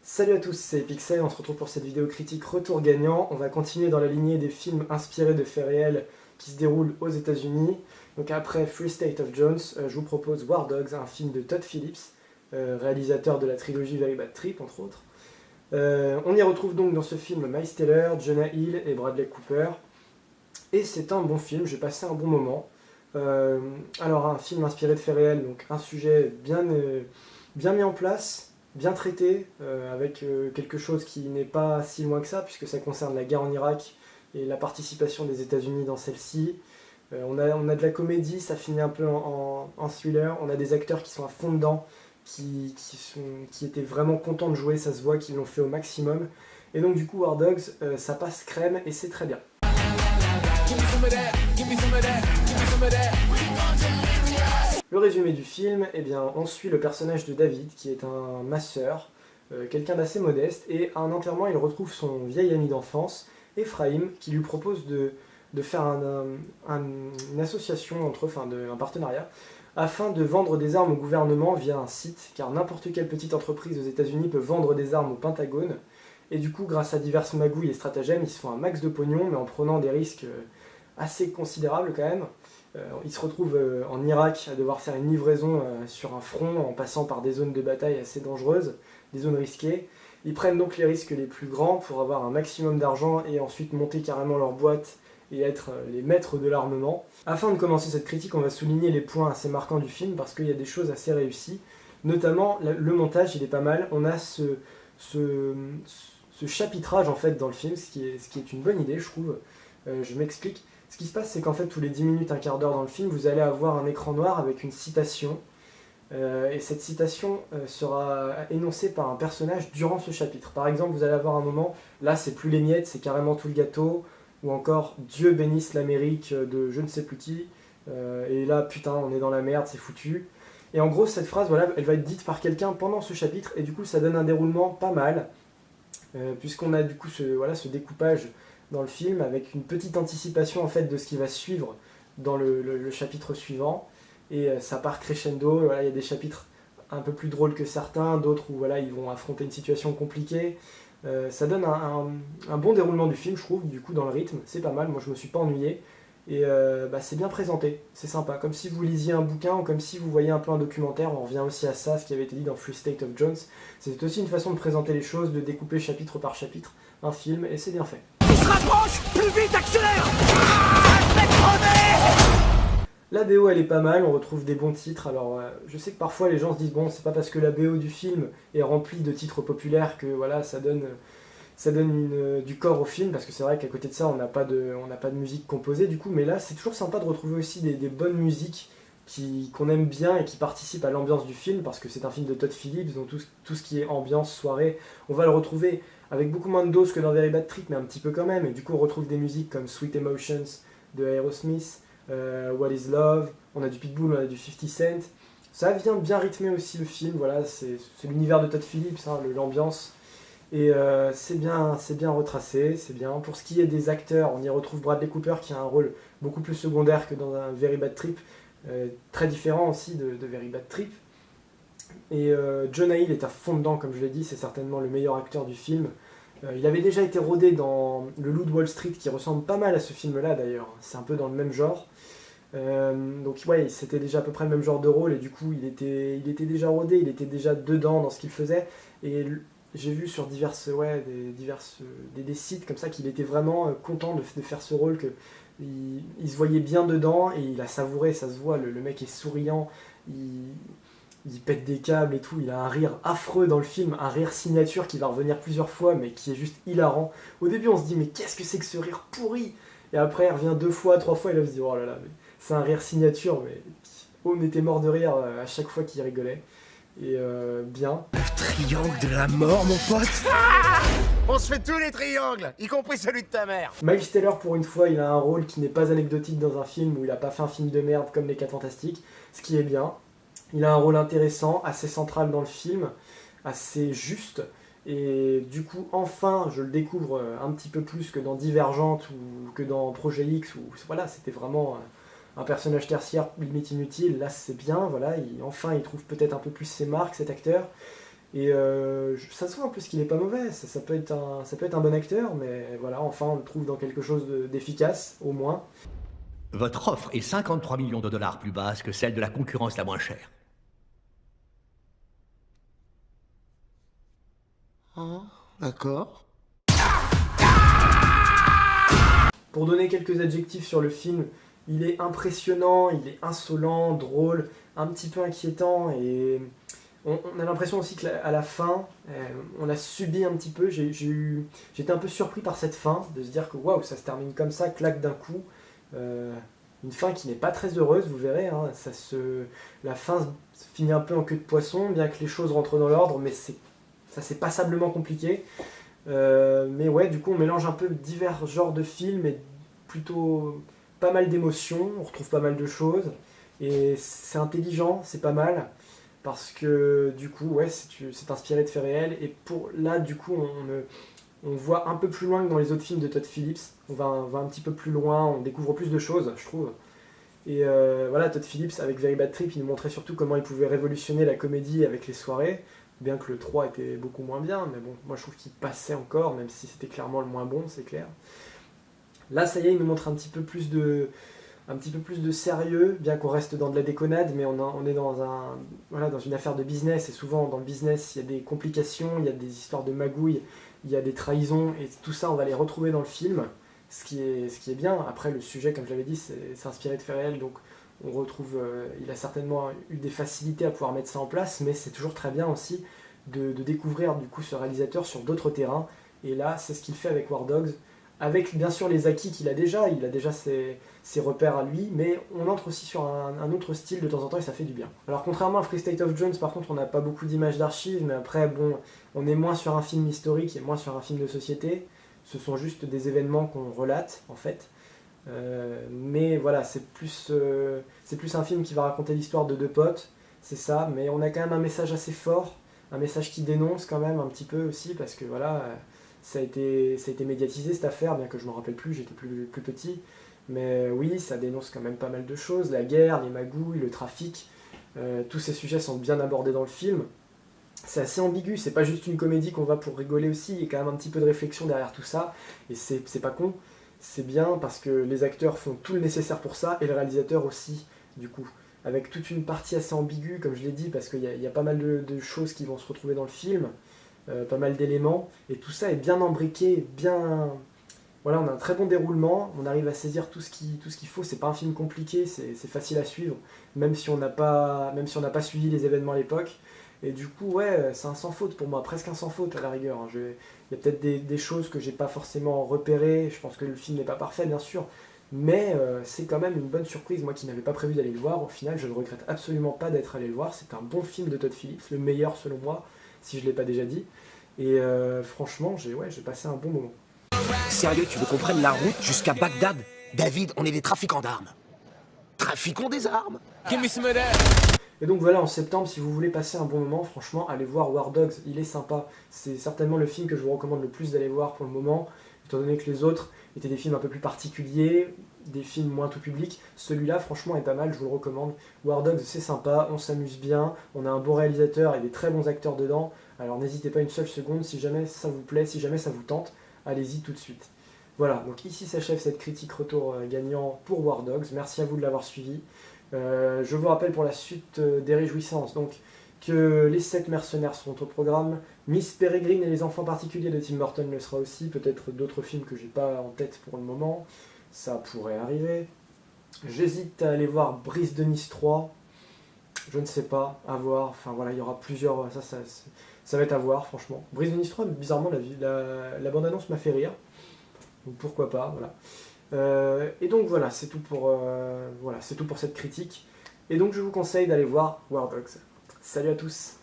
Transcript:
Salut à tous, c'est Pixel, on se retrouve pour cette vidéo critique Retour gagnant. On va continuer dans la lignée des films inspirés de faits réels qui se déroulent aux États-Unis. Donc après Free State of Jones, je vous propose War Dogs, un film de Todd Phillips, réalisateur de la trilogie Very Bad Trip entre autres. On y retrouve donc dans ce film Miles Teller, Jonah Hill et Bradley Cooper. Et c'est un bon film, j'ai passé un bon moment. Alors un film inspiré de faits réels, donc un sujet bien mis en place, bien traité, avec quelque chose qui n'est pas si loin que ça, puisque ça concerne la guerre en Irak et la participation des États-Unis dans celle-ci. On a de la comédie, ça finit un peu en thriller, on a des acteurs qui sont à fond dedans, qui étaient vraiment contents de jouer, ça se voit qu'ils l'ont fait au maximum. Et donc du coup War Dogs, ça passe crème et c'est très bien. Le résumé du film, eh bien, on suit le personnage de David, qui est un masseur, quelqu'un d'assez modeste, et à un enterrement, il retrouve son vieil ami d'enfance, Ephraim, qui lui propose de faire une association entre eux, un partenariat, afin de vendre des armes au gouvernement via un site, car n'importe quelle petite entreprise aux États-Unis peut vendre des armes au Pentagone, et du coup, grâce à diverses magouilles et stratagèmes, ils se font un max de pognon, mais en prenant des risques assez considérables quand même. Ils se retrouvent en Irak à devoir faire une livraison sur un front en passant par des zones de bataille assez dangereuses, des zones risquées. Ils prennent donc les risques les plus grands pour avoir un maximum d'argent et ensuite monter carrément leur boîte et être les maîtres de l'armement. Afin de commencer cette critique, on va souligner les points assez marquants du film parce qu'il y a des choses assez réussies. Notamment, le montage, il est pas mal. On a ce chapitrage en fait dans le film, ce qui est une bonne idée, je trouve. Je m'explique. Ce qui se passe, c'est qu'en fait, tous les 10 minutes, un quart d'heure dans le film, vous allez avoir un écran noir avec une citation. Et cette citation sera énoncée par un personnage durant ce chapitre. Par exemple, vous allez avoir un moment, là, c'est plus les miettes, c'est carrément tout le gâteau. Ou encore, Dieu bénisse l'Amérique de je ne sais plus qui. Et là, putain, on est dans la merde, c'est foutu. Et en gros, cette phrase, voilà, elle va être dite par quelqu'un pendant ce chapitre. Et du coup, ça donne un déroulement pas mal. Puisqu'on a du coup ce découpage dans le film, avec une petite anticipation en fait de ce qui va suivre dans le chapitre suivant, et ça part crescendo. Voilà, il y a des chapitres un peu plus drôles que certains, d'autres où voilà, ils vont affronter une situation compliquée. Ça donne un bon déroulement du film, je trouve, du coup dans le rythme, c'est pas mal, moi je me suis pas ennuyé, et c'est bien présenté, c'est sympa, comme si vous lisiez un bouquin ou comme si vous voyez un peu un documentaire. On revient aussi à ça, ce qui avait été dit dans Free State of Jones, c'est aussi une façon de présenter les choses, de découper chapitre par chapitre un film, et c'est bien fait. Se rapproche, plus vite, accélère. Ça fait crever. La BO elle est pas mal, on retrouve des bons titres. Alors je sais que parfois les gens se disent bon, c'est pas parce que la BO du film est remplie de titres populaires que voilà ça donne du corps au film, parce que c'est vrai qu'à côté de ça on n'a pas de musique composée du coup, mais là c'est toujours sympa de retrouver aussi des bonnes musiques qu'on aime bien et qui participent à l'ambiance du film, parce que c'est un film de Todd Phillips, donc tout ce qui est ambiance, soirée, on va le retrouver avec beaucoup moins de doses que dans Very Bad Trip, mais un petit peu quand même, et du coup on retrouve des musiques comme Sweet Emotions de Aerosmith, What is Love, on a du Pitbull, on a du 50 Cent, ça vient bien rythmer aussi le film, voilà, c'est l'univers de Todd Phillips, hein, l'ambiance, et c'est bien retracé, c'est bien. Pour ce qui est des acteurs, on y retrouve Bradley Cooper qui a un rôle beaucoup plus secondaire que dans un Very Bad Trip, très différent aussi de Very Bad Trip. Et Jonah Hill est à fond dedans, comme je l'ai dit, c'est certainement le meilleur acteur du film. Il avait déjà été rodé dans Le Loup de Wall Street, qui ressemble pas mal à ce film-là d'ailleurs, c'est un peu dans le même genre. Donc ouais, c'était déjà à peu près le même genre de rôle, et du coup il était déjà rodé, il était déjà dedans dans ce qu'il faisait. Et j'ai vu sur des sites comme ça qu'il était vraiment content de faire ce rôle, il se voyait bien dedans et il a savouré, ça se voit, le mec est souriant, il pète des câbles et tout, il a un rire affreux dans le film, un rire signature qui va revenir plusieurs fois mais qui est juste hilarant. Au début on se dit mais qu'est-ce que c'est que ce rire pourri, et après il revient 2 fois, 3 fois et là on se dit oh là là, mais c'est un rire signature, mais on était mort de rire à chaque fois qu'il rigolait. Et bien. Le triangle de la mort, mon pote. On se fait tous les triangles, y compris celui de ta mère. Miles Teller, pour une fois, il a un rôle qui n'est pas anecdotique dans un film où il a pas fait un film de merde comme Les 4 Fantastiques, ce qui est bien. Il a un rôle intéressant, assez central dans le film, assez juste, et du coup, enfin, je le découvre un petit peu plus que dans Divergente ou que dans Projet X, où voilà, c'était vraiment un personnage tertiaire limite inutile. Là, c'est bien, voilà, enfin, il trouve peut-être un peu plus ses marques, cet acteur. Et ça se voit en plus qu'il est pas mauvais, ça peut être un bon acteur, mais voilà, enfin on le trouve dans quelque chose d'efficace, au moins. Votre offre est 53 millions de dollars plus basse que celle de la concurrence la moins chère. Ah, d'accord. Pour donner quelques adjectifs sur le film, il est impressionnant, il est insolent, drôle, un petit peu inquiétant, et on a l'impression aussi qu'à la fin, on a subi un petit peu, j'étais un peu surpris par cette fin, de se dire que waouh, ça se termine comme ça, claque d'un coup. Une fin qui n'est pas très heureuse, vous verrez, hein, la fin se finit un peu en queue de poisson, bien que les choses rentrent dans l'ordre, mais ça c'est passablement compliqué. Mais ouais, du coup on mélange un peu divers genres de films et plutôt pas mal d'émotions, on retrouve pas mal de choses, et c'est intelligent, c'est pas mal, parce que du coup ouais, c'est inspiré de faits réels, et là du coup on voit un peu plus loin que dans les autres films de Todd Phillips, on va un petit peu plus loin, on découvre plus de choses, je trouve. Et voilà, Todd Phillips, avec Very Bad Trip, il nous montrait surtout comment il pouvait révolutionner la comédie avec les soirées, bien que le 3 était beaucoup moins bien, mais bon, moi je trouve qu'il passait encore, même si c'était clairement le moins bon, c'est clair. Là, ça y est, il nous montre un petit peu plus de sérieux, bien qu'on reste dans de la déconnade, mais on est dans une affaire de business, et souvent dans le business, il y a des complications, il y a des histoires de magouilles, il y a des trahisons, et tout ça, on va les retrouver dans le film, ce qui est bien. Après, le sujet, comme je l'avais dit, c'est inspiré de faits réels, donc on retrouve, il a certainement eu des facilités à pouvoir mettre ça en place, mais c'est toujours très bien aussi de découvrir du coup ce réalisateur sur d'autres terrains, et là, c'est ce qu'il fait avec War Dogs, avec bien sûr les acquis qu'il a déjà, il a déjà ses repères à lui, mais on entre aussi sur un autre style de temps en temps et ça fait du bien. Alors contrairement à Free State of Jones, par contre, on n'a pas beaucoup d'images d'archives, mais après, bon, on est moins sur un film historique et moins sur un film de société, ce sont juste des événements qu'on relate, en fait. Mais voilà, c'est plus un film qui va raconter l'histoire de deux potes, c'est ça, mais on a quand même un message assez fort, un message qui dénonce quand même un petit peu aussi, parce que voilà... Ça a été médiatisé cette affaire, bien que je m'en rappelle plus, j'étais plus petit. Mais oui, ça dénonce quand même pas mal de choses, la guerre, les magouilles, le trafic. Tous ces sujets sont bien abordés dans le film. C'est assez ambigu, c'est pas juste une comédie qu'on va pour rigoler aussi, il y a quand même un petit peu de réflexion derrière tout ça. Et c'est pas con, c'est bien parce que les acteurs font tout le nécessaire pour ça, et le réalisateur aussi, du coup. Avec toute une partie assez ambiguë, comme je l'ai dit, parce qu'il y a pas mal de choses qui vont se retrouver dans le film. Pas mal d'éléments, et tout ça est bien imbriqué, bien... Voilà, on a un très bon déroulement, on arrive à saisir tout ce qu'il faut, c'est pas un film compliqué, c'est facile à suivre, même si on n'a pas suivi les événements à l'époque, et du coup, ouais, c'est un sans faute pour moi, presque un sans faute à la rigueur. Il y a peut-être des choses que j'ai pas forcément repérées, je pense que le film n'est pas parfait, bien sûr, mais c'est quand même une bonne surprise, moi qui n'avais pas prévu d'aller le voir, au final, je ne regrette absolument pas d'être allé le voir, c'est un bon film de Todd Phillips, le meilleur selon moi, si je ne l'ai pas déjà dit. Et franchement, j'ai passé un bon moment. Sérieux, tu veux qu'on prenne la route jusqu'à Bagdad? David, on est des trafiquants d'armes. Trafiquons des armes. Et donc voilà, en septembre, si vous voulez passer un bon moment, franchement, allez voir War Dogs, il est sympa. C'est certainement le film que je vous recommande le plus d'aller voir pour le moment, étant donné que les autres étaient des films un peu plus particuliers, des films moins tout public. Celui-là, franchement, est pas mal, je vous le recommande. War Dogs, c'est sympa, on s'amuse bien, on a un bon réalisateur et des très bons acteurs dedans. Alors n'hésitez pas une seule seconde, si jamais ça vous plaît, si jamais ça vous tente, allez-y tout de suite. Voilà, donc ici s'achève cette critique retour gagnant pour War Dogs. Merci à vous de l'avoir suivi. Je vous rappelle pour la suite des réjouissances, donc que les 7 mercenaires seront au programme, Miss Peregrine et les enfants particuliers de Tim Burton le sera aussi, peut-être d'autres films que j'ai pas en tête pour le moment, ça pourrait arriver. J'hésite à aller voir Brise de Nice 3, je ne sais pas, à voir, enfin voilà, il y aura plusieurs, ça va être à voir franchement. Brise de Nice 3, bizarrement la bande-annonce m'a fait rire, donc pourquoi pas, voilà. Et donc voilà, c'est tout pour cette critique. Et donc je vous conseille d'aller voir War Dogs. Salut à tous.